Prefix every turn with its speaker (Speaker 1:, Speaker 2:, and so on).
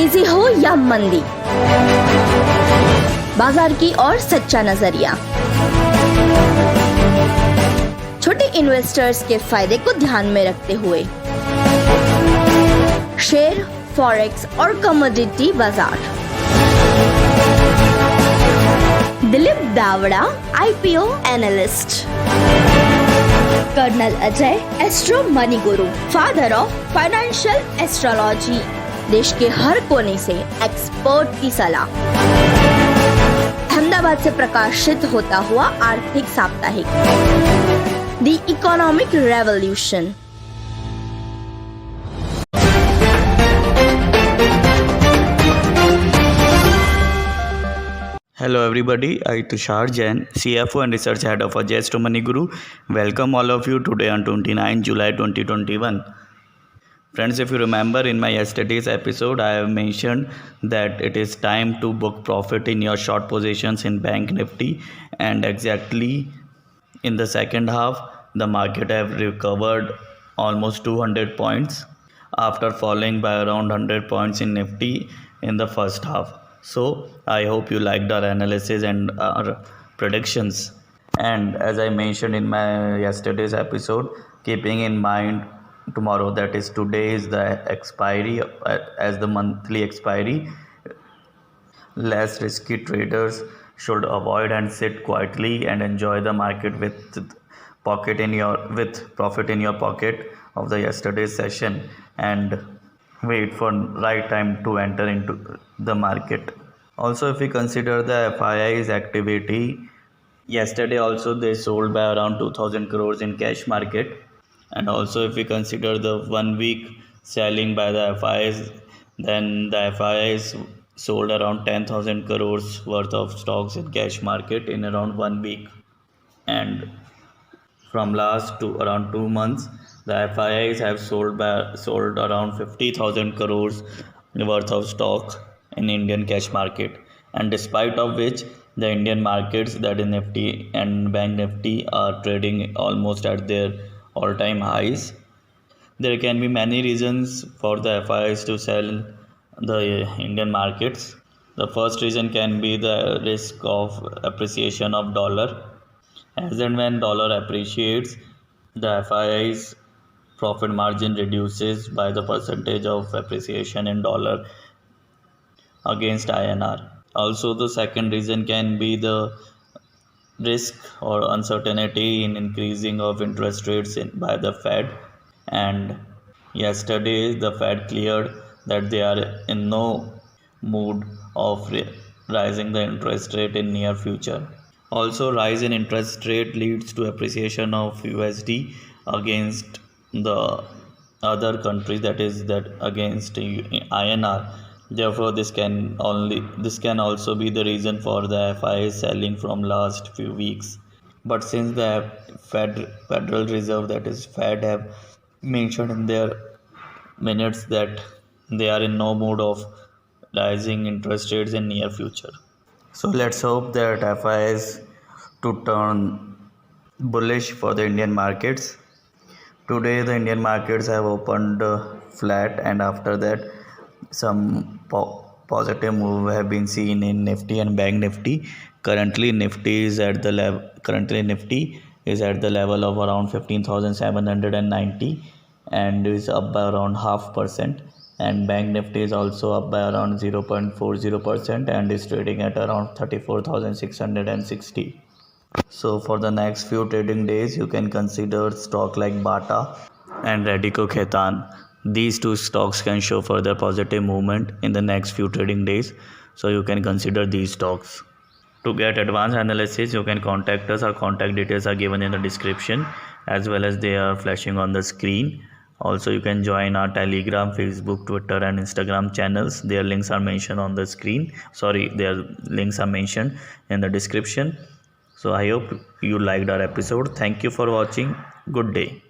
Speaker 1: तेजी हो या मंदी, बाजार की और सच्चा नजरिया। छोटे इन्वेस्टर्स के फायदे को ध्यान में रखते हुए शेयर, फॉरेक्स और कमोडिटी बाजार। Dilip Dawda, IPO analyst. Colonel Ajay, astro money guru, father of financial astrology. देश के हर कोने से एक्सपर्ट की सलाह। अहमदाबाद से प्रकाशित होता हुआ आर्थिक साप्ताहिक the economic revolution.
Speaker 2: Hello everybody, I Tushar Jain, CFO and Research Head of Astro Money Guru. Welcome all of you today on 29 July 2021. Friends, if you remember in my yesterday's episode, I have mentioned that it is time to book profit in your short positions in Bank Nifty, and exactly in the second half, the market have recovered almost 200 points after falling by around 100 points in Nifty in the first half. So I hope you liked our analysis and our predictions. And as I mentioned in my yesterday's episode, keeping in mind tomorrow, that is today is the expiry as the monthly expiry, less risky traders should avoid and sit quietly and enjoy the market with profit in your pocket of the yesterday's session, and wait for right time to enter into the market. Also, if we consider the FII's activity, yesterday also they sold by around 2000 crores in cash market, and also if we consider the 1 week selling by the FIIs, then the FIIs sold around 10,000 crores worth of stocks in cash market in around 1 week. And from last to around 2 months, the FIIs have sold around 50,000 crores worth of stock in Indian cash market. And despite of which, the Indian markets, that is Nifty and Bank Nifty, are trading almost at their all-time highs. There can be many reasons for the FIIs to sell the Indian markets. The first reason can be the risk of appreciation of dollar. As and when dollar appreciates, the FII's profit margin reduces by the percentage of appreciation in dollar against INR. Also, the second reason can be the risk or uncertainty in increasing of interest rates by the Fed. And yesterday the Fed cleared that they are in no mood of rising the interest rate in near future. Also, rise in interest rate leads to appreciation of USD against the other countries, that is that against INR. Therefore, this can also be the reason for the FII selling from last few weeks. But since the Federal Reserve, that is Fed, have mentioned in their minutes that they are in no mood of rising interest rates in near future. So let's hope that FIIs to turn bullish for the Indian markets. Today the Indian markets have opened flat, and after that some positive move have been seen in Nifty and Bank Nifty. Currently Nifty is at the level of around 15,790 and is up by around 0.5%, and Bank Nifty is also up by around 0.40% and is trading at around 34,660. So for the next few trading days, you can consider stock like Bata and Radico Khaitan. These two stocks can show further positive movement in the next few trading days, so you can consider these stocks. To get advanced analysis, you can contact us. Our contact details are given in the description, as well as they are flashing on the screen. Also, you can join our Telegram, Facebook, Twitter and Instagram channels. Their links are mentioned on the screen. Their links are mentioned in the description. So I hope you liked our episode. Thank you for watching. Good day.